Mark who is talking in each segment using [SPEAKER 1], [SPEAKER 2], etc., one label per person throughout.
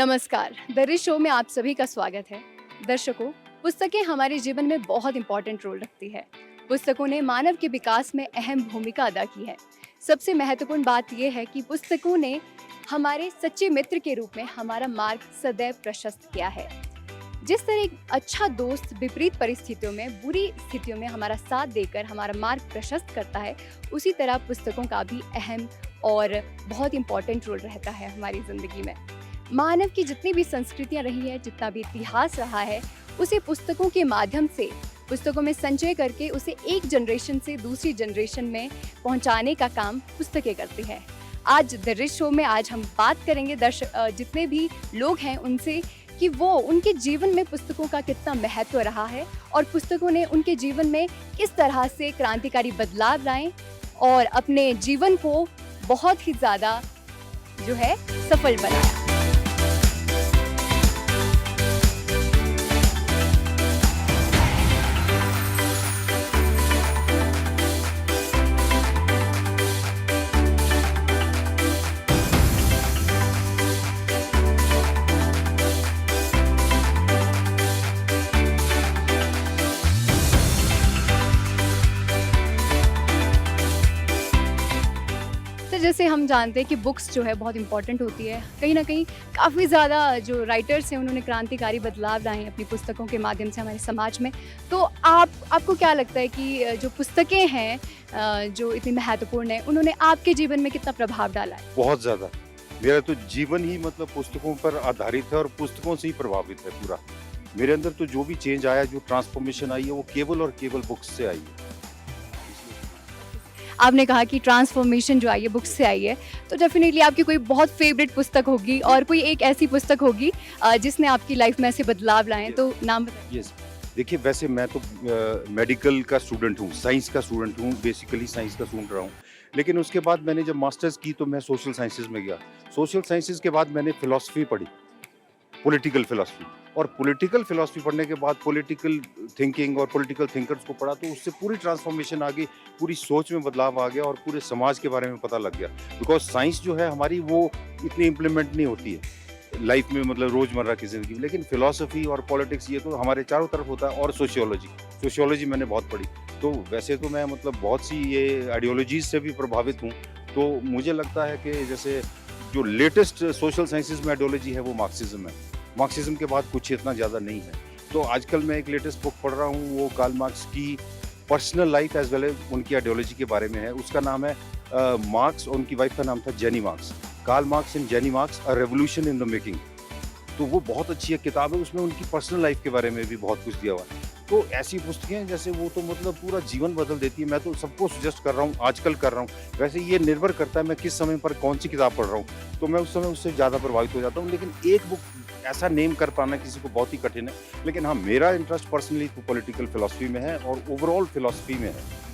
[SPEAKER 1] नमस्कार, the rich show में आप सभी का स्वागत है। दर्शकों, पुस्तकें हमारे जीवन में बहुत इंपॉर्टेंट रोल रखती है। पुस्तकों ने मानव के विकास में अहम भूमिका अदा की है। सबसे महत्वपूर्ण बात यह है कि पुस्तकों ने हमारे सच्चे मित्र के रूप में हमारा मार्ग सदैव प्रशस्त किया है। जिस तरह एक अच्छा दोस्त विपरीत परिस्थितियों में, बुरी स्थितियों में हमारा साथ देकर हमारा मार्ग प्रशस्त करता है, उसी तरह पुस्तकों का भी अहम और बहुत इंपॉर्टेंट रोल रहता है हमारी ज़िंदगी में। मानव की जितनी भी संस्कृतियाँ रही है, जितना भी इतिहास रहा है, उसे पुस्तकों के माध्यम से, पुस्तकों में संचय करके उसे एक जनरेशन से दूसरी जनरेशन में पहुंचाने का काम पुस्तकें करती है। आज द रिच शो में आज हम बात करेंगे जितने भी लोग हैं उनसे कि वो उनके जीवन में पुस्तकों का कितना महत्व रहा है और पुस्तकों ने उनके जीवन में किस तरह से क्रांतिकारी बदलाव लाए और अपने जीवन को बहुत ही ज़्यादा जो है सफल बनाया। तो जैसे हम जानते हैं कि बुक्स जो है बहुत इंपॉर्टेंट होती है, कहीं ना कहीं काफ़ी ज़्यादा जो राइटर्स हैं उन्होंने क्रांतिकारी बदलाव लाए हैं अपनी पुस्तकों के माध्यम से हमारे समाज में। तो आपको क्या लगता है कि जो पुस्तकें हैं जो इतनी महत्वपूर्ण है, उन्होंने आपके जीवन में कितना प्रभाव डाला है?
[SPEAKER 2] बहुत ज़्यादा। मेरा तो जीवन ही मतलब पुस्तकों पर आधारित है और पुस्तकों से ही प्रभावित है पूरा। मेरे अंदर तो जो भी चेंज आया, जो ट्रांसफॉर्मेशन आई है, वो केवल और केवल बुक्स से आई है।
[SPEAKER 1] आपने कहा कि ट्रांसफॉर्मेशन जो आई है बुक्स से आई है, तो डेफिनेटली आपकी कोई बहुत फेवरेट पुस्तक होगी और कोई एक ऐसी पुस्तक होगी जिसने आपकी लाइफ में ऐसे बदलाव लाए हैं, तो नाम बताइए।
[SPEAKER 2] यस, देखिए वैसे मैं तो मेडिकल का स्टूडेंट हूँ, साइंस का स्टूडेंट हूँ, बेसिकली साइंस का स्टूडेंट रहा हूँ। लेकिन उसके बाद मैंने जब मास्टर्स की तो मैं सोशल साइंसेज़ में गया। सोशल साइंसेज़ के बाद मैंने फ़िलॉसफ़ी पढ़ी, पॉलिटिकल फ़िलॉसफ़ी, और पॉलिटिकल फ़िलॉसफ़ी पढ़ने के बाद पॉलिटिकल थिंकिंग और पॉलिटिकल थिंकर्स को पढ़ा, तो उससे पूरी ट्रांसफ़ॉर्मेशन आ गई, पूरी सोच में बदलाव आ गया और पूरे समाज के बारे में पता लग गया। बिकॉज़ साइंस जो है हमारी, वो इतनी इम्प्लीमेंट नहीं होती है लाइफ में, मतलब रोज़मर्रा की ज़िंदगी में। लेकिन फ़िलॉसफ़ी और पॉलिटिक्स ये तो हमारे चारों तरफ होता है, और सोशियोलॉजी मैंने बहुत पढ़ी। तो वैसे तो मैं मतलब बहुत सी ये आइडियोलॉजीज़ से भी प्रभावित हूँ। तो मुझे लगता है कि जैसे जो लेटेस्ट सोशल साइंसेज़ में आइडियोलॉजी है वो मार्क्सिज़्म है। मार्क्सिज़्म के बाद कुछ इतना ज़्यादा नहीं है। तो आजकल मैं एक लेटेस्ट बुक पढ़ रहा हूँ, वो कार्ल मार्क्स की personal life as well as उनकी आइडियोलॉजी के बारे में है। उसका नाम है मार्क्स, और उनकी वाइफ का नाम था Jenny Marx. Karl Marx and Jenny Marx, a revolution in the making. तो वो बहुत अच्छी एक किताब है, उसमें उनकी पर्सनल लाइफ के बारे में भी बहुत कुछ दिया हुआ है। तो ऐसी पुस्तकें जैसे वो तो मतलब पूरा जीवन बदल देती है। मैं तो सबको सजेस्ट कर रहा हूँ, आजकल कर रहा हूँ। वैसे ये निर्भर करता है मैं किस समय पर कौन सी किताब पढ़ रहा हूँ, तो मैं उस समय उससे ज़्यादा प्रभावित हो जाता हूँ। लेकिन एक बुक ऐसा नेम कर पाना किसी को बहुत ही कठिन है। लेकिन हाँ, मेरा इंटरेस्ट पर्सनली तो पॉलिटिकल फ़िलॉसफ़ी में है और ओवरऑल फ़िलॉसफ़ी में है।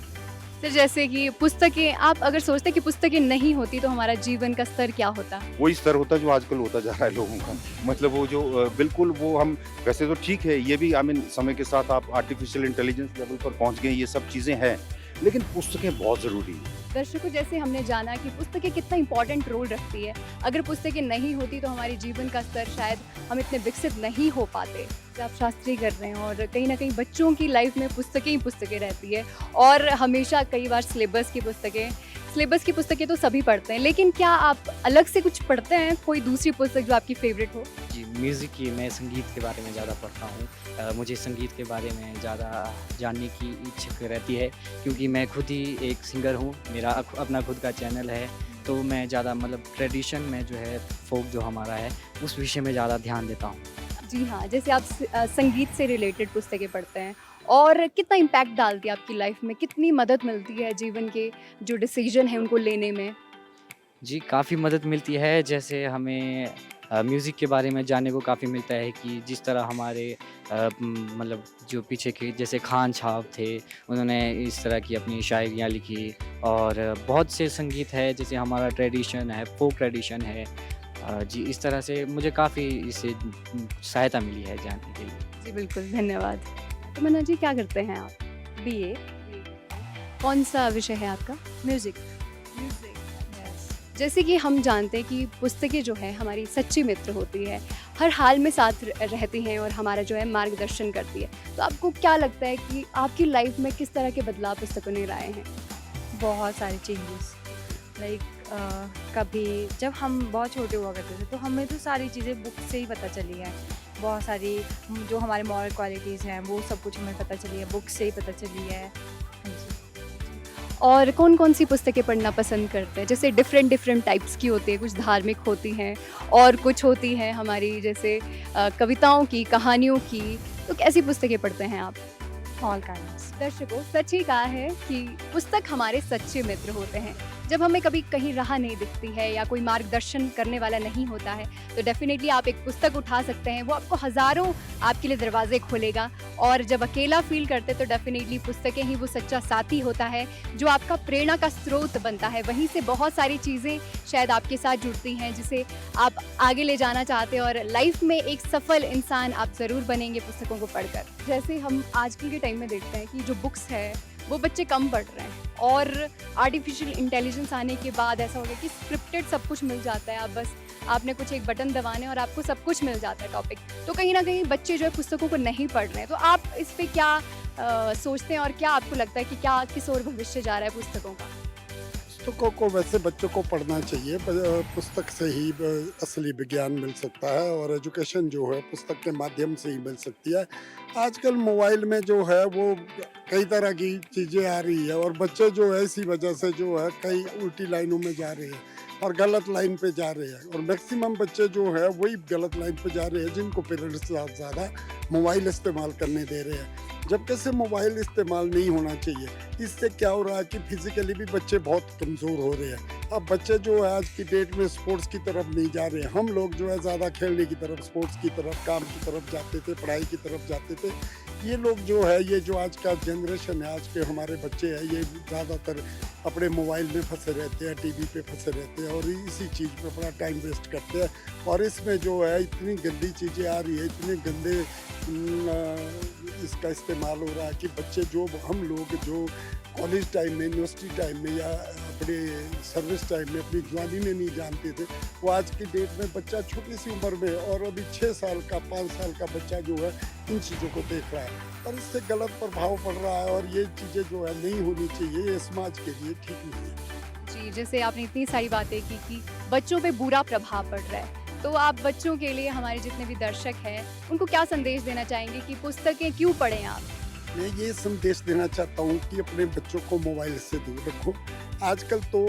[SPEAKER 1] तो जैसे कि पुस्तकें, आप अगर सोचते कि पुस्तकें नहीं होती तो हमारा जीवन का स्तर क्या होता?
[SPEAKER 2] वही स्तर होता है जो आजकल होता जा रहा है लोगों का। मतलब वो जो बिल्कुल वो हम, वैसे तो ठीक है ये भी, आई मीन समय के साथ आप आर्टिफिशियल इंटेलिजेंस लेवल पर पहुंच गए, ये सब चीज़ें हैं, लेकिन पुस्तकें बहुत ज़रूरी हैं।
[SPEAKER 1] दर्शकों, जैसे हमने जाना कि पुस्तकें कितना इंपॉर्टेंट रोल रखती है। अगर पुस्तकें नहीं होती तो हमारे जीवन का स्तर शायद हम इतने विकसित नहीं हो पाते। आप शास्त्री कर रहे हैं और कहीं ना कहीं बच्चों की लाइफ में पुस्तकें ही पुस्तकें रहती है, और हमेशा कई बार सिलेबस की पुस्तकें तो सभी पढ़ते हैं, लेकिन क्या आप अलग से कुछ पढ़ते हैं, कोई दूसरी पुस्तक जो आपकी फेवरेट हो?
[SPEAKER 3] जी, म्यूज़िक की, मैं संगीत के बारे में ज़्यादा पढ़ता हूँ। मुझे संगीत के बारे में ज़्यादा जानने की इच्छुक रहती है, क्योंकि मैं खुद ही एक सिंगर हूँ। मेरा अपना खुद का चैनल है, तो मैं ज़्यादा मतलब ट्रेडिशन में जो है, फ़ोक जो हमारा है, उस विषय में ज़्यादा ध्यान देता हूँ।
[SPEAKER 1] जी हाँ, जैसे आप संगीत से रिलेटेड पुस्तकें पढ़ते हैं, और कितना इम्पैक्ट डालती है आपकी लाइफ में, कितनी मदद मिलती है जीवन के जो डिसीजन है उनको लेने में?
[SPEAKER 3] जी, काफ़ी मदद मिलती है। जैसे हमें म्यूज़िक के बारे में जानने को काफ़ी मिलता है कि जिस तरह हमारे मतलब जो पीछे के जैसे खान साहब थे, उन्होंने इस तरह की अपनी शायरियाँ लिखी, और बहुत से संगीत है, जैसे हमारा ट्रेडिशन है, फ़ोक ट्रेडिशन है। जी, इस तरह से मुझे काफ़ी इससे सहायता मिली है जानने के लिए।
[SPEAKER 1] जी बिल्कुल, धन्यवाद। तो मन्ना जी, क्या करते हैं आप? बीए। कौन सा विषय है आपका?
[SPEAKER 4] म्यूजिक।
[SPEAKER 1] जैसे कि हम जानते हैं कि पुस्तकें जो है हमारी सच्ची मित्र होती है, हर हाल में साथ रहती हैं और हमारा जो है मार्गदर्शन करती है। तो आपको क्या लगता है कि आपकी लाइफ में किस तरह के बदलाव पुस्तकों ने लाए हैं?
[SPEAKER 4] बहुत सारे चेंजेस लाइक कभी जब हम बहुत छोटे हुआ करते थे तो हमें तो सारी चीज़ें बुक से ही पता चली है। बहुत सारी जो हमारे मॉरल क्वालिटीज़ हैं वो सब कुछ हमें पता चली है, बुक से ही पता चली है। हाँ जी।
[SPEAKER 1] और कौन-कौन सी पुस्तकें पढ़ना पसंद करते हैं? जैसे डिफरेंट टाइप्स की होती है, कुछ धार्मिक होती हैं और कुछ होती हैं हमारी जैसे कविताओं की, कहानियों की। तो कैसी पुस्तकें पढ़ते हैं आप?
[SPEAKER 4] All kinds.
[SPEAKER 1] दर्शकों, सच ही कहा है कि पुस्तक हमारे सच्चे मित्र होते हैं। जब हमें कभी कहीं राह नहीं दिखती है या कोई मार्गदर्शन करने वाला नहीं होता है तो डेफिनेटली आप एक पुस्तक उठा सकते हैं, वो आपको हज़ारों आपके लिए दरवाजे खोलेगा। और जब अकेला फील करते तो डेफिनेटली पुस्तकें ही वो सच्चा साथी होता है जो आपका प्रेरणा का स्रोत बनता है। वहीं से बहुत सारी चीज़ें शायद आपके साथ जुड़ती हैं जिसे आप आगे ले जाना चाहते हैं और लाइफ में एक सफल इंसान आप ज़रूर बनेंगे पुस्तकों को पढ़कर। जैसे हम आजकल के टाइम में देखते हैं कि जो बुक्स है वो बच्चे कम पढ़ रहे हैं और आर्टिफिशियल इंटेलिजेंस आने के बाद ऐसा हो गया कि स्क्रिप्टेड सब कुछ मिल जाता है। आप बस आपने कुछ एक बटन दबाने और आपको सब कुछ मिल जाता है टॉपिक। तो कहीं ना कहीं बच्चे जो है पुस्तकों को नहीं पढ़ रहे हैं। तो आप इस पे क्या सोचते हैं और क्या आपको लगता है कि क्या किस ओर भविष्य जा रहा है पुस्तकों का?
[SPEAKER 5] पुस्तकों को वैसे बच्चों को पढ़ना चाहिए। पुस्तक से ही असली विज्ञान मिल सकता है और एजुकेशन जो है पुस्तक के माध्यम से ही मिल सकती है। आजकल मोबाइल में जो है वो कई तरह की चीज़ें आ रही है और बच्चे जो है इसी वजह से जो है कई उल्टी लाइनों में जा रहे हैं और गलत लाइन पे जा रहे हैं और मैक्सिमम बच्चे जो है वही गलत लाइन पे जा रहे हैं जिनको पेरेंट्स ज़्यादा मोबाइल इस्तेमाल करने दे रहे हैं, जबकि से मोबाइल इस्तेमाल नहीं होना चाहिए। इससे क्या हो रहा है कि फिजिकली भी बच्चे बहुत कमज़ोर हो रहे हैं। अब बच्चे जो है आज की डेट में स्पोर्ट्स की तरफ नहीं जा रहे हैं। हम लोग जो है ज़्यादा खेलने की तरफ, स्पोर्ट्स की तरफ, काम की तरफ जाते थे, पढ़ाई की तरफ जाते थे। ये लोग जो है ये जो आज का जनरेशन है, आज के हमारे बच्चे हैं, ये ज़्यादातर अपने मोबाइल में फंसे रहते हैं, टीवी पे फंसे रहते हैं और इसी चीज़ पे अपना टाइम वेस्ट करते हैं। और इसमें जो है इतनी गंदी चीज़ें आ रही है, इतने गंदे इसका इस्तेमाल हो रहा है कि बच्चे जो हम लोग जो कॉलेज टाइम में, यूनिवर्सिटी टाइम में या अपने सर्विस टाइम में अपनी जवानी में नहीं जानते थे, वो आज की डेट में बच्चा छोटी सी उम्र में और अभी 6 साल का, 5 साल का बच्चा जो है इन चीज़ों को देख रहा है और इससे गलत प्रभाव पड़ रहा है और ये चीज़ें जो है नहीं होनी चाहिए, ये समाज के लिए ठीक नहीं है।
[SPEAKER 1] जी, जैसे आपने इतनी सारी बातें की कि बच्चों पे बुरा प्रभाव पड़ रहा है, तो आप बच्चों के लिए, हमारे जितने भी दर्शक हैं, उनको क्या संदेश देना चाहेंगे कि पुस्तकें क्यों पढ़ें आप?
[SPEAKER 5] मैं ये संदेश देना चाहता हूँ कि अपने बच्चों को मोबाइल से दूर रखो। आजकल तो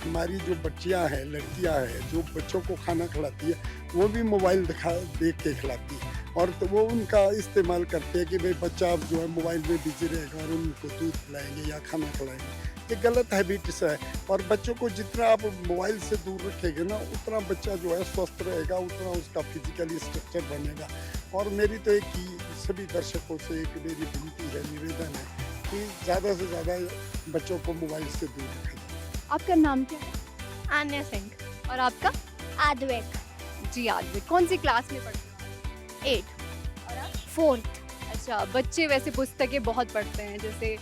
[SPEAKER 5] हमारी जो बच्चियाँ हैं, लड़कियाँ हैं, जो बच्चों को खाना खिलाती है वो भी मोबाइल देख के खिलाती है और तो वो उनका इस्तेमाल करते हैं कि भाई बच्चा अब जो है मोबाइल में बिजी रहेगा और उनको दूध खिलाएंगे या खाना खिलाएंगे। ये गलत हैबिट्स है और बच्चों को जितना आप मोबाइल से दूर रखेंगे ना उतना बच्चा जो है स्वस्थ रहेगा, उतना उसका फिजिकली स्ट्रक्चर बनेगा। और मेरी तो एक ही सभी दर्शकों से एक मेरी विनती है, निवेदन है कि ज़्यादा से ज़्यादा बच्चों को मोबाइल से दूर रखें।
[SPEAKER 1] आपका नाम क्या है?
[SPEAKER 4] आन्या सिंह।
[SPEAKER 1] और आपका?
[SPEAKER 6] आद्वैत।
[SPEAKER 1] जी, आद्विक। कौन सी क्लास में पढ़ते हो?
[SPEAKER 4] 8।
[SPEAKER 1] और आप?
[SPEAKER 6] 4th।
[SPEAKER 1] अच्छा, बच्चे वैसे पुस्तकें बहुत पढ़ते हैं, जैसे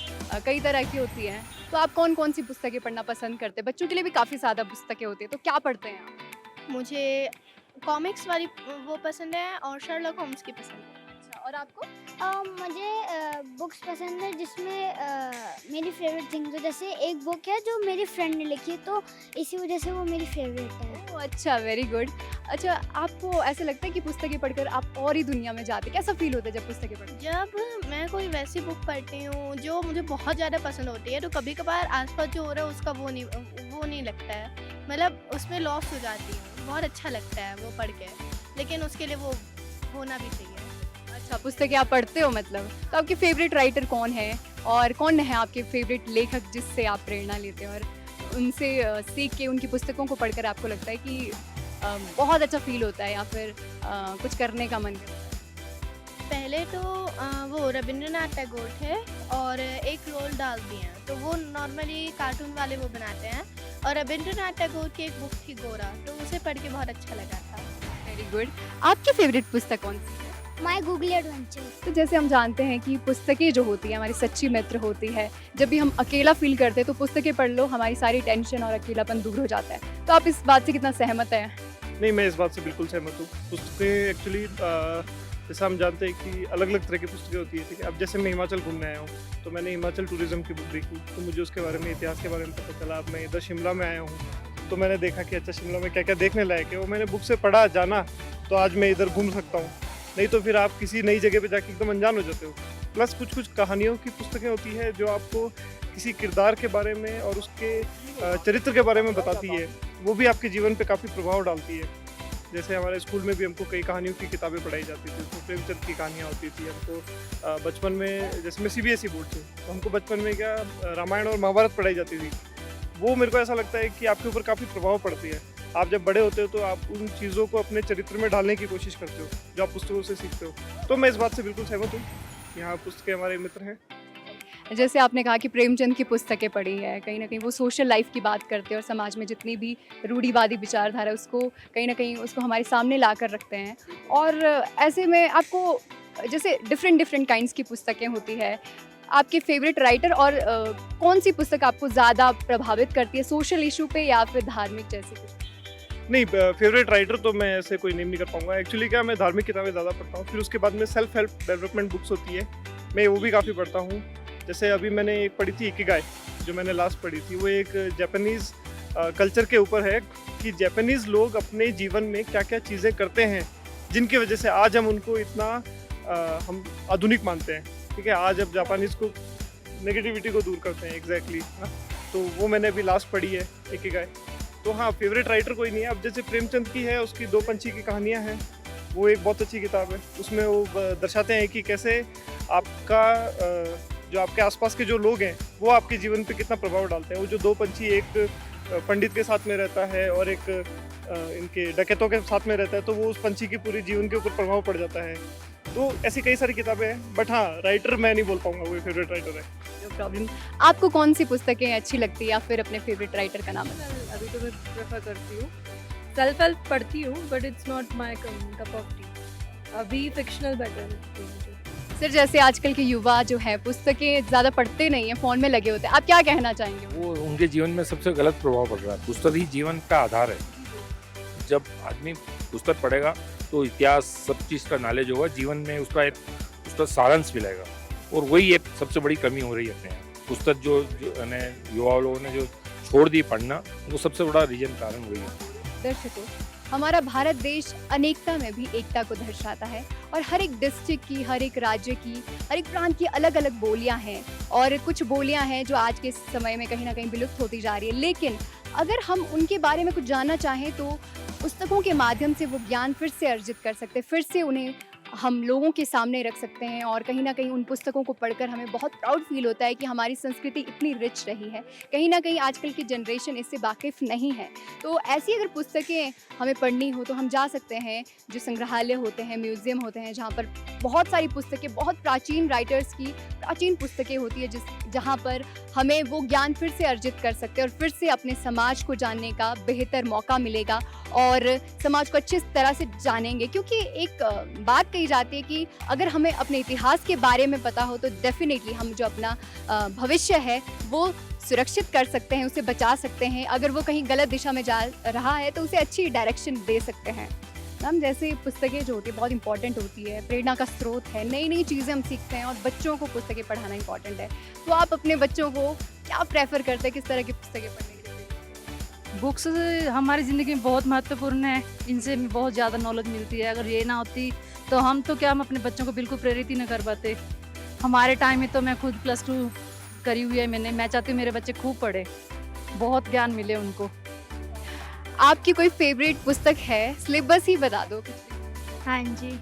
[SPEAKER 1] कई तरह की होती हैं। तो आप कौन-कौन सी पुस्तकें पढ़ना पसंद करते हैं? बच्चों के लिए भी काफ़ी ज़्यादा पुस्तकें होती हैं, तो क्या पढ़ते हैं आप?
[SPEAKER 7] मुझे कॉमिक्स वाली वो पसंद है और शर्लक होम्स की पसंद है।
[SPEAKER 1] अच्छा, और आपको?
[SPEAKER 6] मुझे बुक्स पसंद है जिसमें मेरी फेवरेट थिंग्स हो। जैसे एक बुक है जो मेरी फ्रेंड ने लिखी है तो इसी वजह से वो मेरी फेवरेट है।
[SPEAKER 1] ओह! अच्छा, वेरी गुड। अच्छा, आपको ऐसा लगता है कि पुस्तकें पढ़कर आप और ही दुनिया में जाते हैं? कैसा फ़ील होता है जब पुस्तकें पढ़ते हैं?
[SPEAKER 7] जब मैं कोई वैसी बुक पढ़ती हूँ जो मुझे बहुत ज़्यादा पसंद होती है तो कभी कभार आसपास जो हो रहा है उसका वो नहीं लगता है, मतलब उसमें लॉस हो जाती हूँ। बहुत अच्छा लगता है वो पढ़ के, लेकिन उसके लिए वो होना भी चाहिए।
[SPEAKER 1] अच्छा, पुस्तकें आप पढ़ते हो मतलब। तो आपके फेवरेट राइटर कौन है और कौन है आपके फेवरेट लेखक जिससे आप प्रेरणा लेते हैं और उनसे सीख के उनकी पुस्तकों को पढ़कर आपको लगता है कि बहुत अच्छा फील होता है या फिर कुछ करने का मन करता है?
[SPEAKER 7] पहले तो वो रविंद्रनाथ टैगोर थे और एक रोल डाल भी हैं, तो वो नॉर्मली कार्टून वाले वो बनाते हैं। और रविंद्रनाथ टैगोर की एक बुक थी गोरा, तो उसे पढ़ के बहुत अच्छा लगा था।
[SPEAKER 1] Very good. आपकी फेवरेट पुस्तक कौन सी है?
[SPEAKER 6] My googly adventure.
[SPEAKER 1] तो जैसे हम जानते हैं कि पुस्तकें जो होती हैं हमारी सच्ची मित्र होती है। जब भी हम अकेला फील करते हैं तो पुस्तकें पढ़ लो, हमारी सारी टेंशन और अकेलापन दूर हो जाता है। तो आप इस बात से कितना सहमत हैं?
[SPEAKER 8] नहीं, मैं इस बात से बिल्कुल सहमत हूँ। पुस्तकें एक्चुअली जैसा हम जानते हैं कि अलग-अलग तरह की पुस्तकें होती हैं, ठीक है? अब जैसे मैं हिमाचल घूमने आया हूँ, तो मैंने हिमाचल टूरिज़्म की बुक देखी, तो मुझे उसके बारे में, इतिहास के बारे में पता चला। अब मैं इधर शिमला में आया हूँ, तो मैंने देखा कि अच्छा शिमला में क्या-क्या देखने लायक है, वो मैंने बुक से पढ़ा, जाना, तो आज मैं इधर घूम सकता हूँ। नहीं तो फिर आप किसी नई जगह पे जाके एकदम अनजान हो जाते हो। प्लस कुछ-कुछ कहानियों की पुस्तकें होती है जो आपको किसी किरदार के बारे में और उसके चरित्र के बारे में बताती है, वो भी आपके जीवन पे काफ़ी प्रभाव डालती है। जैसे हमारे स्कूल में भी हमको कई कहानियों की किताबें पढ़ाई जाती थी, उसमें प्रेमचंद की कहानियाँ होती थी। हमको बचपन में, जैसे मैं सीबीएसई बोर्ड से, तो हमको बचपन में क्या रामायण और महाभारत पढ़ाई जाती थी। वो मेरे को ऐसा लगता है कि आपके ऊपर काफ़ी प्रभाव पड़ती है। आप जब बड़े होते हो तो आप उन चीज़ों को अपने चरित्र में डालने की कोशिश करते हो, जो आप पुस्तकों से सीखते हो। तो मैं इस बात से बिल्कुल सहमत हूँ, यहाँ पुस्तकें हमारे मित्र हैं।
[SPEAKER 1] जैसे आपने कहा कि प्रेमचंद की पुस्तकें पढ़ी है, कहीं न कहीं वो सोशल लाइफ की बात करते हैं और समाज में जितनी भी रूढ़िवादी विचारधारा है उसको कहीं न कहीं उसको हमारे सामने ला कर रखते हैं। और ऐसे में आपको जैसे डिफरेंट काइंड्स की पुस्तकें होती है, आपके फेवरेट राइटर और कौन सी पुस्तक आपको ज़्यादा प्रभावित करती है सोशल इशू पे या फिर धार्मिक जैसे कुछ?
[SPEAKER 8] नहीं, फेवरेट राइटर तो मैं ऐसे कोई नेम नहीं कर पाऊँगा। एक्चुअली क्या, मैं धार्मिक किताबें ज़्यादा पढ़ता हूँ, फिर उसके बाद में सेल्फ हेल्प डेवलपमेंट बुक्स होती है, मैं वो भी काफ़ी पढ़ता हूँ। जैसे अभी मैंने एक पढ़ी थी इकिगाई, जो मैंने लास्ट पढ़ी थी, वो एक जापानीज़ कल्चर के ऊपर है कि जापानीज़ लोग अपने जीवन में क्या-क्या चीज़ें करते हैं, जिनकी वजह से आज हम उनको इतना हम आधुनिक मानते हैं, ठीक है? आज अब जापानीज़ को नेगेटिविटी को दूर करते हैं, एग्जैक्टली, हाँ। तो वो मैंने अभी लास्ट पढ़ी है, इकिगाई। तो हाँ, फेवरेट राइटर कोई नहीं है। अब जैसे प्रेमचंद की है, उसकी दो पंछी की कहानियाँ हैं, वो एक बहुत अच्छी किताब है। उसमें वो दर्शाते हैं कि कैसे आपका जो आपके आसपास के जो लोग हैं, वो आपके जीवन पे कितना प्रभाव डालते हैं। वो जो दो पंछी, एक पंडित के साथ में रहता है और एक इनके डकैतों के साथ में रहता है, तो वो उस पंछी की पूरी जीवन के ऊपर प्रभाव पड़ जाता है। तो ऐसी कई सारी किताबें हैं, बट हाँ, राइटर मैं नहीं बोल पाऊँगा वो फेवरेट राइटर है।
[SPEAKER 1] No problem. आपको कौन सी पुस्तकें अच्छी लगती है या फिर अपने फेवरेट राइटर का नाम बताइए?
[SPEAKER 4] अभी तो मैं प्रेफर करती हूँ, सेल्फ हेल्प पढ़ती हूँ, but it's not my cup of T. अभी फिक्शनल बेटर लगती है मुझे।
[SPEAKER 1] सर, जैसे आजकल के युवा जो है पुस्तकें ज़्यादा पढ़ते नहीं हैं, फ़ोन में लगे होते हैं, आप क्या कहना चाहेंगे?
[SPEAKER 9] वो उनके जीवन में सबसे गलत प्रभाव पड़ रहा है। पुस्तक ही जीवन का आधार है। जब आदमी पुस्तक पढ़ेगा तो इतिहास, सब चीज़ का नॉलेज होगा, जीवन में उसका सारांश मिलेगा, और वही एक सबसे बड़ी कमी हो रही है अपने यहाँ। पुस्तक जो युवा लोगों ने जो छोड़ दी पढ़ना, वो सबसे बड़ा रीजन कारण वही है।
[SPEAKER 1] दर्शकों, हमारा भारत देश अनेकता में भी एकता को दर्शाता है और हर एक डिस्ट्रिक्ट की, हर एक राज्य की, हर एक प्रांत की अलग अलग बोलियां हैं और कुछ बोलियां हैं जो आज के समय में कहीं ना कहीं विलुप्त होती जा रही है। लेकिन अगर हम उनके बारे में कुछ जानना चाहें तो पुस्तकों के माध्यम से वो ज्ञान फिर से अर्जित कर सकते हैं, फिर से उन्हें हम लोगों के सामने रख सकते हैं और कहीं ना कहीं उन पुस्तकों को पढ़कर हमें बहुत प्राउड फील होता है कि हमारी संस्कृति इतनी रिच रही है। कहीं ना कहीं आजकल की जनरेशन इससे वाकिफ़ नहीं है, तो ऐसी अगर पुस्तकें हमें पढ़नी हो तो हम जा सकते हैं जो संग्रहालय होते हैं, म्यूज़ियम होते हैं, जहाँ पर बहुत सारी पुस्तकें, बहुत प्राचीन राइटर्स की प्राचीन पुस्तकें होती है जहाँ पर हमें वो ज्ञान फिर से अर्जित कर सकते हैं और फिर से अपने समाज को जानने का बेहतर मौका मिलेगा और समाज को अच्छी तरह से जानेंगे। क्योंकि एक बात कही जाती है कि अगर हमें अपने इतिहास के बारे में पता हो तो डेफिनेटली हम जो अपना भविष्य है वो सुरक्षित कर सकते हैं, उसे बचा सकते हैं। अगर वो कहीं गलत दिशा में जा रहा है तो उसे अच्छी डायरेक्शन दे सकते हैं। मैम, जैसे पुस्तकें जो होती है बहुत इंपॉर्टेंट होती है, प्रेरणा का स्रोत है, नई नई चीज़ें हम सीखते हैं और बच्चों को पुस्तकें पढ़ाना इंपॉर्टेंट है। तो आप अपने बच्चों को क्या प्रेफर करते हैं, किस तरह की पुस्तकें पढ़ने के लिए?
[SPEAKER 10] बुक्स हमारी ज़िंदगी में बहुत महत्वपूर्ण है, इनसे हमें बहुत ज़्यादा नॉलेज मिलती है। अगर ये ना होती तो हम अपने बच्चों को बिल्कुल प्रेरित ही नहीं कर पाते। हमारे टाइम में तो मैं खुद +2 करी हुई है मैंने, मैं चाहती हूँ मेरे बच्चे खूब पढ़े, बहुत ज्ञान मिले उनको।
[SPEAKER 1] आपकी कोई फेवरेट पुस्तक है? सिलेबस ही बता दो।
[SPEAKER 7] हाँ जी,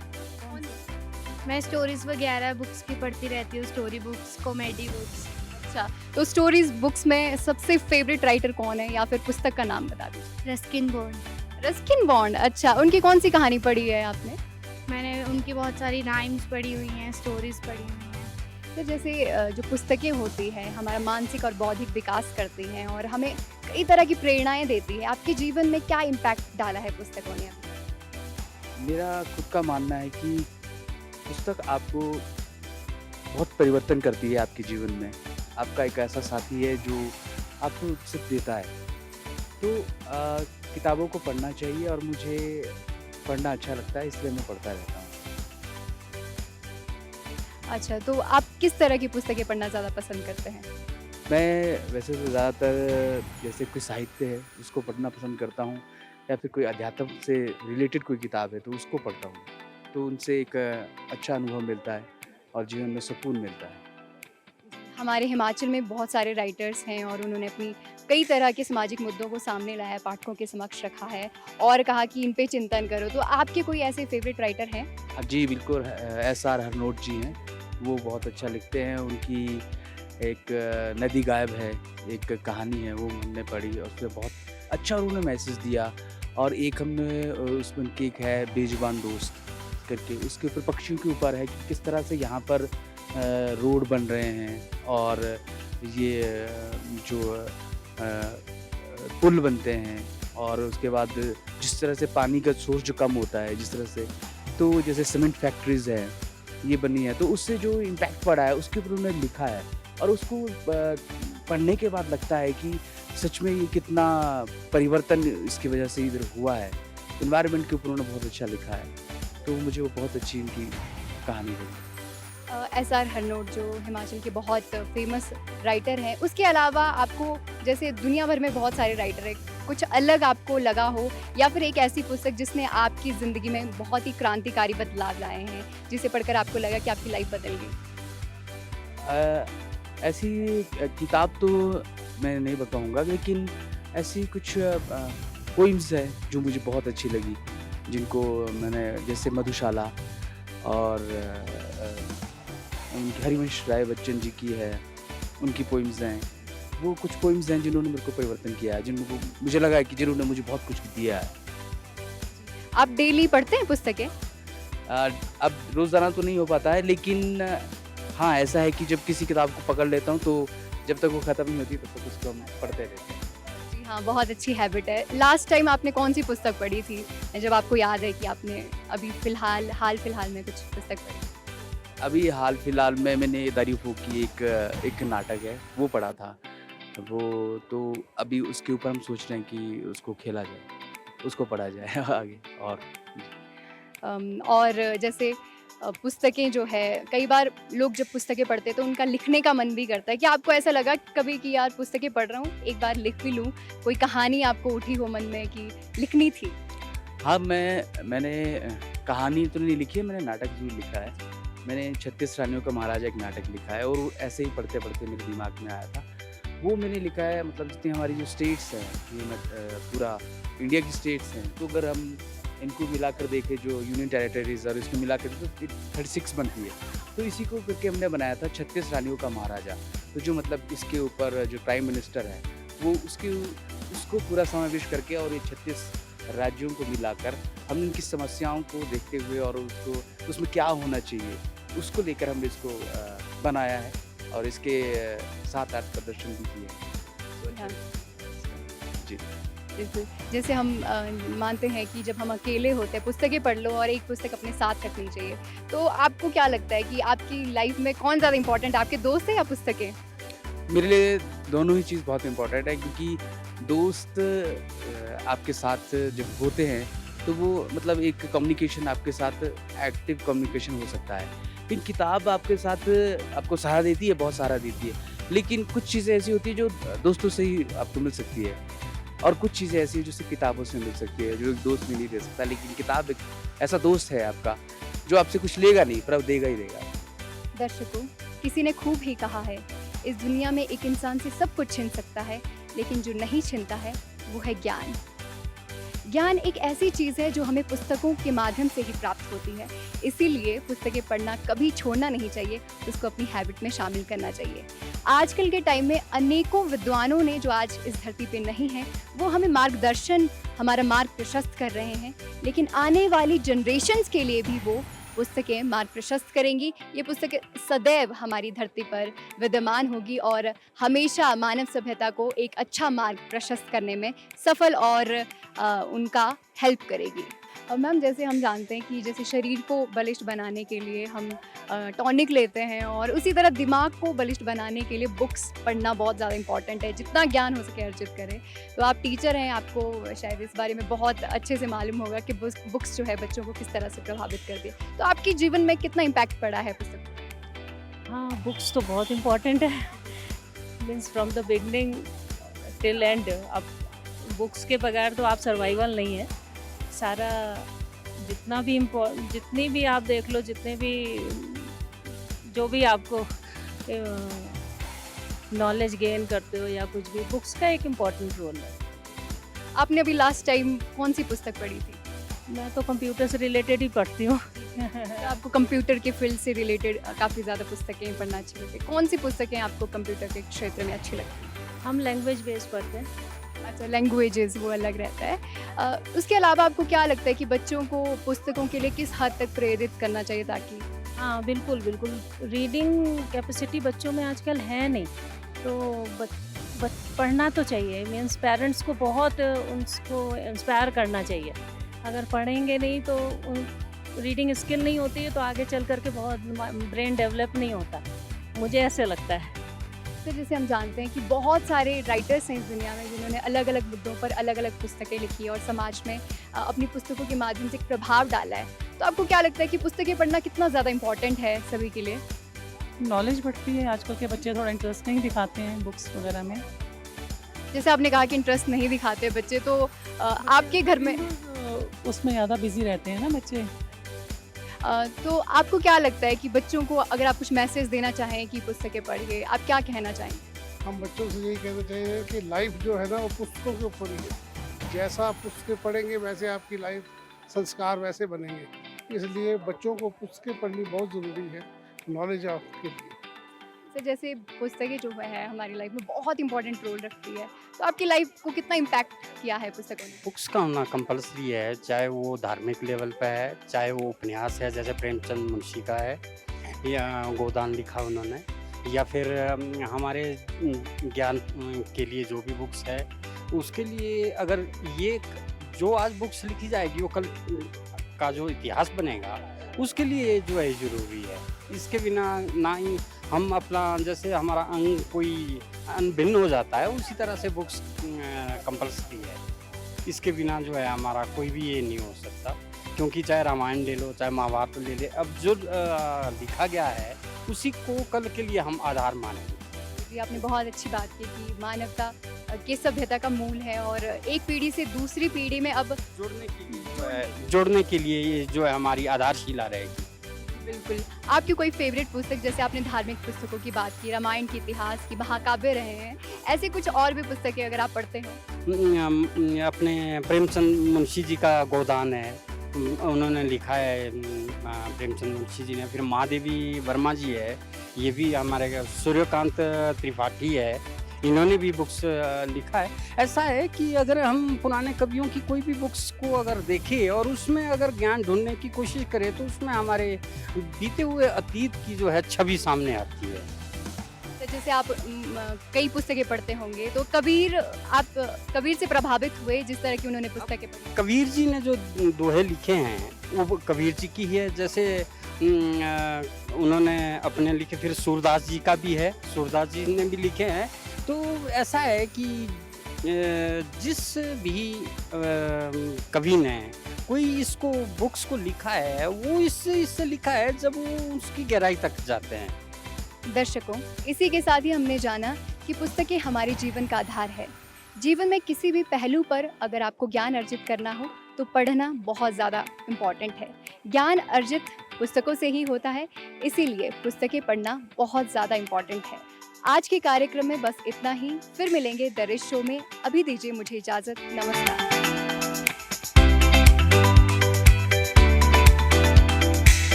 [SPEAKER 7] मैं स्टोरीज वगैरह बुक्स की पढ़ती रहती हूँ, स्टोरी बुक्स, कॉमेडी बुक्स।
[SPEAKER 1] अच्छा, तो स्टोरीज बुक्स में सबसे फेवरेट राइटर कौन है या फिर पुस्तक का नाम बता दीजिए।
[SPEAKER 7] Ruskin bond.
[SPEAKER 1] रस्किन बॉन्ड, अच्छा, उनकी कौन सी कहानी पढ़ी है आपने?
[SPEAKER 7] मैंने उनकी बहुत सारी राइम्स पढ़ी हुई हैं, स्टोरीज पढ़ी हुई हैं।
[SPEAKER 1] तो जैसे जो पुस्तकें होती हैं हमारा मानसिक और बौद्धिक विकास करती हैं और हमें कई तरह की प्रेरणाएं देती है। आपके जीवन में क्या इम्पैक्ट डाला है पुस्तकों ने?
[SPEAKER 11] मेरा खुद का मानना है कि पुस्तक आपको बहुत परिवर्तन करती है आपके जीवन में। आपका एक ऐसा साथी है जो आपको सिर्फ देता है। तो किताबों को पढ़ना चाहिए और मुझे पढ़ना अच्छा लगता है, इसलिए मैं पढ़ता रहता हूँ।
[SPEAKER 1] अच्छा, तो आप किस तरह की पुस्तकें पढ़ना ज़्यादा पसंद करते हैं?
[SPEAKER 11] मैं वैसे तो ज़्यादातर जैसे कोई साहित्य है उसको पढ़ना पसंद करता हूँ, या फिर कोई अध्यात्म से रिलेटेड कोई किताब है तो उसको पढ़ता हूँ। तो उनसे एक अच्छा अनुभव मिलता है और जीवन में सुकून मिलता है।
[SPEAKER 1] हमारे हिमाचल में बहुत सारे राइटर्स हैं और उन्होंने अपनी कई तरह के सामाजिक मुद्दों को सामने लाया है, पाठकों के समक्ष रखा है और कहा कि इन पे चिंतन करो। तो आपके कोई ऐसे फेवरेट राइटर हैं?
[SPEAKER 11] जी बिल्कुल, एस.आर. हरनोट जी हैं, वो बहुत अच्छा लिखते हैं। उनकी एक नदी गायब है, एक कहानी है, वो हमने पढ़ी और उसमें बहुत अच्छा उन्होंने मैसेज दिया। और एक हमने उसमें उनकी एक है बेजुबान दोस्त करके, उसके ऊपर पक्षियों के ऊपर है कि किस तरह से यहाँ पर रोड बन रहे हैं और ये जो पुल बनते हैं, और उसके बाद जिस तरह से पानी का सोर्स जो कम होता है जिस तरह से, तो जैसे सीमेंट फैक्ट्रीज है ये बनी है, तो उससे जो इम्पैक्ट पड़ा है उसके ऊपर उन्होंने लिखा है। और उसको पढ़ने के बाद लगता है कि सच में ये कितना परिवर्तन इसकी वजह से इधर हुआ है। एनवायरनमेंट के ऊपर उन्होंने बहुत अच्छा लिखा है, तो मुझे वो बहुत अच्छी उनकी कहानी लगी।
[SPEAKER 1] एस.आर. हरनोट जो हिमाचल के बहुत फेमस राइटर हैं, उसके अलावा आपको जैसे दुनिया भर में बहुत सारे राइटर हैं, कुछ अलग आपको लगा हो या फिर एक ऐसी पुस्तक जिसने आपकी ज़िंदगी में बहुत ही क्रांतिकारी बदलाव लाए हैं, जिसे पढ़कर आपको लगा कि आपकी लाइफ बदल गई?
[SPEAKER 11] ऐसी किताब तो मैं नहीं बताऊंगा, लेकिन ऐसी कुछ पोइम्स हैं जो मुझे बहुत अच्छी लगी, जिनको मैंने, जैसे मधुशाला और हरिवंश राय बच्चन जी की है, उनकी पोइम्स हैं। वो कुछ पोइम्स हैं जिन्होंने मेरे को परिवर्तन किया है, जिनको मुझे लगा है कि जिन्होंने मुझे बहुत कुछ दिया है।
[SPEAKER 1] आप डेली पढ़ते हैं पुस्तकें?
[SPEAKER 11] अब रोज़ाना तो नहीं हो पाता है, लेकिन हाँ, ऐसा है कि जब किसी किताब को पकड़ लेता हूँ तो जब तक वो ख़त्म नहीं होती तब तक उसको हम पढ़ते रहते हैं।
[SPEAKER 1] जी हाँ, बहुत अच्छी हैबिट है। लास्ट टाइम आपने कौन सी पुस्तक पढ़ी थी, जब आपको याद है कि आपने अभी हाल फिलहाल में कुछ पुस्तक पढ़ी?
[SPEAKER 11] अभी हाल फिलहाल में मैंने दारीफो की एक नाटक है वो पढ़ा था। वो तो अभी उसके ऊपर हम सोच रहे हैं कि उसको खेला जाए, उसको पढ़ा जाए आगे।
[SPEAKER 1] और जैसे पुस्तकें जो है, कई बार लोग जब पुस्तकें पढ़ते हैं तो उनका लिखने का मन भी करता है। क्या आपको ऐसा लगा कभी कि यार पुस्तकें पढ़ रहा हूँ, एक बार लिख भी लूँ? कोई कहानी आपको उठी हो मन में कि लिखनी थी?
[SPEAKER 11] हाँ, मैंने कहानी तो नहीं लिखी है, मैंने नाटक ज़रूर लिखा है। मैंने 36 रानियों का महाराजा एक नाटक लिखा है, और ऐसे ही पढ़ते पढ़ते मेरे दिमाग में आया था। वो मैंने लिखा है, मतलब जितनी हमारी जो स्टेट्स हैं, ये पूरा इंडिया की स्टेट्स हैं, तो अगर हम इनको मिलाकर देखें, जो यूनियन टेरिटरीज और इसको मिलाकर तो 36 बनती है। तो इसी को करके हमने बनाया था 36 रानियों का महाराजा। तो जो मतलब इसके ऊपर जो प्राइम मिनिस्टर है वो उसको पूरा समावेश करके और ये 36 राज्यों को मिलाकर हम इनकी समस्याओं को देखते हुए और उसमें क्या होना चाहिए उसको लेकर हमने इसको बनाया है, और इसके 7-8 प्रदर्शन भी किए हैं। जी।
[SPEAKER 1] जैसे हम मानते हैं कि जब हम अकेले होते हैं, पुस्तकें पढ़ लो और एक पुस्तक अपने साथ रखनी चाहिए, तो आपको क्या लगता है कि आपकी लाइफ में कौन ज़्यादा इम्पोर्टेंट है, आपके दोस्त हैं या पुस्तकें?
[SPEAKER 11] मेरे लिए दोनों ही चीज़ बहुत इम्पोर्टेंट है, क्योंकि दोस्त आपके साथ जब होते हैं तो वो मतलब एक कम्युनिकेशन आपके साथ एक्टिव कम्युनिकेशन हो सकता है। लेकिन किताब आपके साथ आपको सहारा देती है, बहुत सहारा देती है, लेकिन कुछ चीज़ें ऐसी होती है जो दोस्तों से ही आपको मिल सकती है, और कुछ चीज़ें ऐसी हैं जो सिर्फ किताबों से मिल सकती है, जो एक दोस्त में नहीं दे सकता। लेकिन किताब एक ऐसा दोस्त है आपका जो आपसे कुछ लेगा नहीं, पर देगा ही देगा।
[SPEAKER 1] दर्शकों, किसी ने खूब ही कहा है, इस दुनिया में एक इंसान से सब कुछ छिन सकता है, लेकिन जो नहीं छिनता है वो है ज्ञान। ज्ञान एक ऐसी चीज़ है जो हमें पुस्तकों के माध्यम से ही प्राप्त होती है। इसीलिए पुस्तकें पढ़ना कभी छोड़ना नहीं चाहिए, उसको अपनी हैबिट में शामिल करना चाहिए। आजकल के टाइम में अनेकों विद्वानों ने, जो आज इस धरती पे नहीं हैं, वो हमें मार्गदर्शन, हमारा मार्ग प्रशस्त कर रहे हैं, लेकिन आने वाली जनरेशन्स के लिए भी वो पुस्तकें मार्ग प्रशस्त करेंगी। ये पुस्तकें सदैव हमारी धरती पर विद्यमान होगी और हमेशा मानव सभ्यता को एक अच्छा मार्ग प्रशस्त करने में सफल और उनका हेल्प करेगी। और मैम जैसे हम जानते हैं कि जैसे शरीर को बलिष्ठ बनाने के लिए हम टॉनिक लेते हैं और उसी तरह दिमाग को बलिष्ठ बनाने के लिए बुक्स पढ़ना बहुत ज़्यादा इंपॉर्टेंट है, जितना ज्ञान हो सके अर्जित करें। तो आप टीचर हैं, आपको शायद इस बारे में बहुत अच्छे से मालूम होगा कि बुक्स जो है बच्चों को किस तरह से प्रभावित करती है। तो आपके जीवन में कितना इम्पैक्ट पड़ा है पुस्तक?
[SPEAKER 12] हाँ, बुक्स तो बहुत इम्पोर्टेंट है, means from the beginning till and. अब बुक्स के बगैर तो आप सर्वाइवल नहीं है। सारा जितनी भी आप देख लो, जितने भी जो भी आपको नॉलेज गेन करते हो या कुछ भी, बुक्स का एक इम्पॉर्टेंट रोल है।
[SPEAKER 1] आपने अभी लास्ट टाइम कौन सी पुस्तक पढ़ी थी?
[SPEAKER 12] मैं तो कंप्यूटर से रिलेटेड ही पढ़ती हूँ।
[SPEAKER 1] तो आपको कंप्यूटर के फील्ड से रिलेटेड काफ़ी ज़्यादा पुस्तकें पढ़ना अच्छी लगती है। कौन सी पुस्तकें आपको कंप्यूटर के क्षेत्र में अच्छी लगती हैं?
[SPEAKER 12] हम लैंग्वेज बेस्ड पढ़ते हैं।
[SPEAKER 1] अच्छा, लैंग्वेजेस वो अलग रहता है। उसके अलावा आपको क्या लगता है कि बच्चों को पुस्तकों के लिए किस हद तक प्रेरित करना चाहिए ताकि?
[SPEAKER 12] हाँ, बिल्कुल बिल्कुल। रीडिंग कैपेसिटी बच्चों में आजकल है नहीं, तो पढ़ना तो चाहिए। मीन्स पेरेंट्स को बहुत उनको इंस्पायर करना चाहिए। अगर पढ़ेंगे नहीं तो रीडिंग स्किल नहीं होती है तो आगे चल कर के बहुत ब्रेन डेवलप नहीं होता, मुझे ऐसे लगता है।
[SPEAKER 1] तो जैसे हम जानते हैं कि बहुत सारे राइटर्स हैं इस दुनिया में जिन्होंने अलग अलग मुद्दों पर अलग अलग पुस्तकें लिखी और समाज में अपनी पुस्तकों के माध्यम से एक प्रभाव डाला है। तो आपको क्या लगता है कि पुस्तकें पढ़ना कितना ज़्यादा इम्पोर्टेंट है सभी के लिए?
[SPEAKER 13] नॉलेज बढ़ती है। आजकल के बच्चे थोड़ा इंटरेस्ट नहीं दिखाते हैं बुक्स वगैरह में।
[SPEAKER 1] जैसे आपने कहा कि इंटरेस्ट नहीं दिखाते बच्चे, तो आपके घर में
[SPEAKER 13] उसमें ज़्यादा बिजी रहते हैं ना बच्चे।
[SPEAKER 1] तो आपको क्या लगता है कि बच्चों को अगर आप कुछ मैसेज देना चाहें कि पुस्तकें पढ़िए, आप क्या कहना चाहेंगे?
[SPEAKER 14] हम बच्चों से यही कहना चाहिए कि लाइफ जो है ना वो पुस्तकों के ऊपर ही है। जैसा आप पुस्तकें पढ़ेंगे वैसे आपकी लाइफ, संस्कार वैसे बनेंगे। इसलिए बच्चों को पुस्तकें पढ़नी बहुत ज़रूरी है नॉलेज आपके लिए।
[SPEAKER 1] तो जैसे पुस्तकें जो है हमारी लाइफ में बहुत इंपॉर्टेंट रोल रखती है, तो आपकी लाइफ को कितना इम्पैक्ट किया है पुस्तकों ने?
[SPEAKER 15] बुक्स का होना कंपलसरी है, चाहे वो धार्मिक लेवल पे है, चाहे वो उपन्यास है जैसे प्रेमचंद मुंशी का है या गोदान लिखा उन्होंने, या फिर हमारे ज्ञान के लिए जो भी बुक्स है उसके लिए। अगर ये जो आज बुक्स लिखी जाएगी वो कल का जो इतिहास बनेगा उसके लिए जो है ज़रूरी है। इसके बिना ना ही हम अपना, जैसे हमारा अंग कोई अनभिन्न हो जाता है उसी तरह से बुक्स कंपलसरी है। इसके बिना जो है हमारा कोई भी ये नहीं हो सकता, क्योंकि चाहे रामायण ले लो चाहे महाभारत ले ले, अब जो लिखा गया है उसी को कल के लिए हम आधार मानेंगे।
[SPEAKER 1] जी, आपने बहुत अच्छी बात की कि मानवता की सभ्यता का मूल है और एक पीढ़ी से दूसरी पीढ़ी में अब
[SPEAKER 15] जोड़ने के लिए ये जो है हमारी आधारशिला रहेगी।
[SPEAKER 1] बिल्कुल। आपकी कोई फेवरेट पुस्तक, जैसे आपने धार्मिक पुस्तकों की बात की, रामायण के इतिहास की, महाकाव्य रहे हैं, ऐसे कुछ और भी पुस्तकें अगर आप पढ़ते हो?
[SPEAKER 15] अपने प्रेमचंद मुंशी जी का गोदान है, उन्होंने लिखा है प्रेमचंद मुंशी जी ने। फिर महादेवी वर्मा जी है, ये भी हमारे सूर्यकांत त्रिपाठी है, इन्होंने भी बुक्स लिखा है। ऐसा है कि अगर हम पुराने कवियों की कोई भी बुक्स को अगर देखें और उसमें अगर ज्ञान ढूंढने की कोशिश करें तो उसमें हमारे बीते हुए अतीत की जो है छवि सामने आती है।
[SPEAKER 1] तो जैसे आप कई पुस्तकें पढ़ते होंगे, तो आप कबीर से प्रभावित हुए जिस तरह की उन्होंने पुस्तकें पढ़ी?
[SPEAKER 15] कबीर जी ने जो दोहे लिखे हैं वो कबीर जी की ही है। जैसे उन्होंने अपने लिखे, फिर सूरदास जी का भी है, सूरदास जी ने भी लिखे हैं। तो ऐसा है कि जिस भी कवि ने कोई इसको बुक्स को लिखा है वो इससे लिखा है जब वो उसकी गहराई तक जाते हैं।
[SPEAKER 1] दर्शकों, इसी के साथ ही हमने जाना कि पुस्तकें हमारे जीवन का आधार है। जीवन में किसी भी पहलू पर अगर आपको ज्ञान अर्जित करना हो तो पढ़ना बहुत ज़्यादा इम्पॉर्टेंट है। ज्ञान अर्जित पुस्तकों से ही होता है, इसीलिए पुस्तकें पढ़ना बहुत ज़्यादा इम्पॉर्टेंट है। आज के कार्यक्रम में बस इतना ही, फिर मिलेंगे द रिच शो में। अभी दीजिए मुझे इजाज़त, नमस्कार।